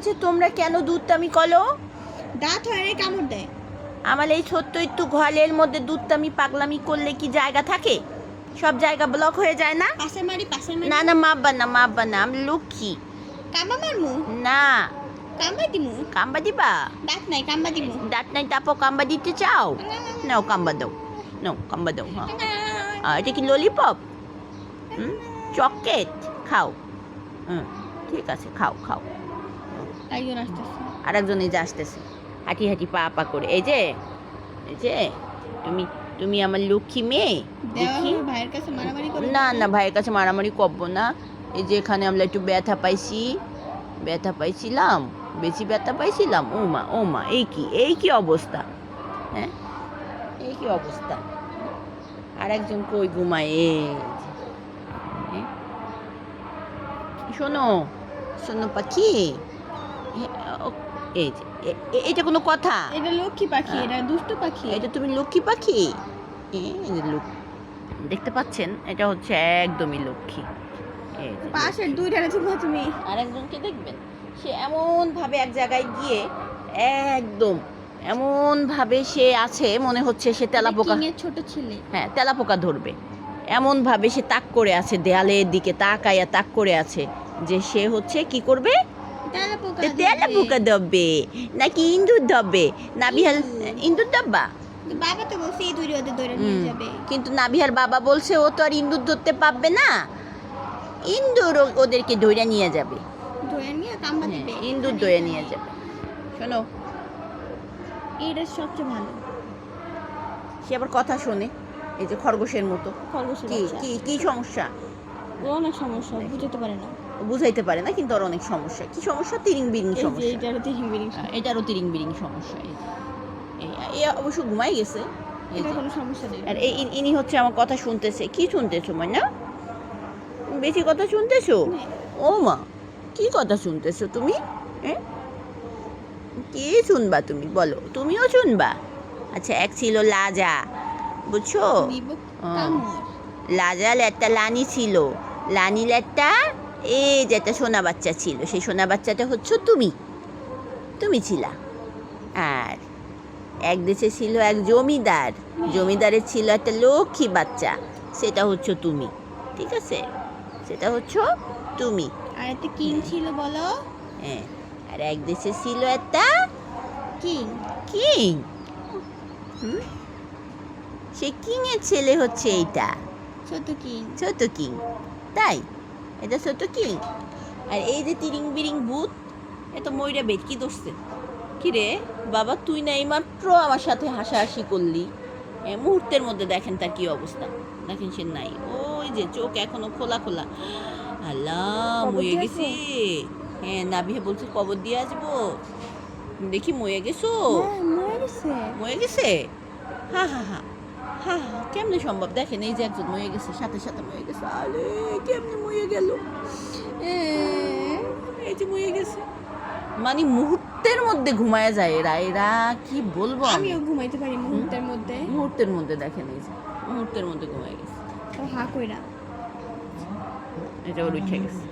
হয়েছে? তোমরা কেন দুধটামি করো? দাঁত হয় রে, কামড় দেয়। আমার এই ছোট্ট একটু ঘরের মধ্যে দুধটামি পাগলামি করলে কি জায়গা থাকে? সব জায়গা ব্লক হয়ে যায় না? পাশে মারি। না না, মাপবা না, আমি লক্ষ্মী। কামবা মারমু? না। কামবা দিমু? কাম্বা দিবা? দাঁত নাই, কামবা দিমু। দাঁত নাই তাপো কাম্বা দিতে চাও? নাও কাম্বা দাও, কাম্বা দাও। হ্যাঁ, এটা কি ললিপপ? চকলেট খাও। ঠিক আছে, খাও। একজন আসতেছে। আরেকজন এই যে আসতেছে, হাঁটি হাঁটি পা করে। এই যে তুমি আমার লক্ষ্মী মেয়ে। দেখি ভাইয়ের কাছে মারামারি করে। না, ভাইয়ের কাছে মারামারি করবো না। এই যে এখানে আমরা একটু ব্যথা পাইছিলাম, বেশি ব্যথা পাইছিলাম। ও মা, এই কি অবস্থা? হ্যাঁ, এই কি অবস্থা? আর একজন কই ঘুমায়? শোনো পাখি, এই যে এটা কোনো কথা? এটা লক্ষ্মী পাখি, এটা দুষ্ট পাখি। এটা তুমি লক্ষ্মী পাখি? দেখতে পাচ্ছেন, এটা হচ্ছে একদমই লক্ষ্মী। পাশের দুইটারে তুমি আরেকজনকে দেখবেন, সে এমন ভাবে এক জায়গায় গিয়ে একদম এমন ভাবে সে আছে, মনে হচ্ছে সে তেলাপোকা, ছোট ছেলে। হ্যাঁ, তেলাপোকা ধরবে এমন ভাবে সে তাক করে আছে, দেয়ালের দিকে তাক করে আছে, যে সে হচ্ছে কি করবে? তেলাপোকা ধরবে নাকি ইঁদুর ধরবে? নাবিহাল ইঁদুর ধরবা? বাবা তো বলছে এই দুইটা ওদের ধরে নিয়ে যাবে। কিন্তু নাবিহার বাবা বলছে ও তো আর ইঁদুর ধরতে পারবে না, ইঁদুর ওদেরকে ধরে নিয়ে যাবে, ইঁদুর ধরে নিয়ে যাবে। শোনো, এটা সবচেয়ে ভালো। সে আবার কথা শোনে, এই যে খরগোশের মতো। কি সমস্যা? অনেক সমস্যা, বুঝাইতে পারে না, কিন্তু ওর অনেক সমস্যা। কি সমস্যা? তিরিং বিরিং সমস্যা। এটারও তিরিং বিরিং সমস্যা। অবশ্য ঘুমাই গেছে। আর ইনি হচ্ছে আমার কথা শুনতেছে। কি শুনতেছো ময়না? বেশি কথা শুনতেছো? ও মা, কি কথা শুনতেছো তুমি? কি শুনবা তুমি? বলো, তুমিও শুনবা? আচ্ছা, এক ছিল লাজা, বুঝছো? লাজাল একটা লানি ছিল, লানির একটা এই যে একটা সোনা বাচ্চা ছিল, সেই সোনা বাচ্চাটা হচ্ছে তুমি ছিলা। আর এক দেশে ছিল এক জমিদারের ছিল একটা লক্ষ্মী বাচ্চা, সেটা হচ্ছে তুমি। ঠিক আছে, সেটা হচ্ছে তুমি। আর একটা কিং ছিল, বলো? হ্যাঁ, আর এক দেশে ছিল একটা কিং। সেই কিং এর ছেলে হচ্ছে এইটা, ছোট কিং। তাই এটা ছোট কিং। আর এই যে তিরিং বিরিং ভূত, এত ময়রা বেটকি ধরছে। কি রে বাবা, তুই না এইমাত্র আমার সাথে হাসাহাসি করলি, মুহূর্তের মধ্যে দেখেন তার কি অবস্থা। দেখেন সে নাই, ওই যে চোখ এখনো খোলা। আল্লাহ, মরে গেছে। হ্যাঁ, নাবিহে বলছে কবর দিয়ে আসবো। দেখি মরে গেছো? মরে গেছে? হা, কেমনে সম্ভব? দেখেন, এই যে একজন মরে গেছে, সাথে মরে গেছে। আরে কেমনে মরে গেল? এই যে মরে গেছে, মানে মুহূর্তের মধ্যে ঘুমায় যায় এরা কি বলবো? আমিও ঘুমাইতে পারি মুহূর্তের মধ্যে। দেখেন, এই যে মুহূর্তের মধ্যে ঘুমায় গেছে। হা কইরা এটা ওর উঠে গেছে।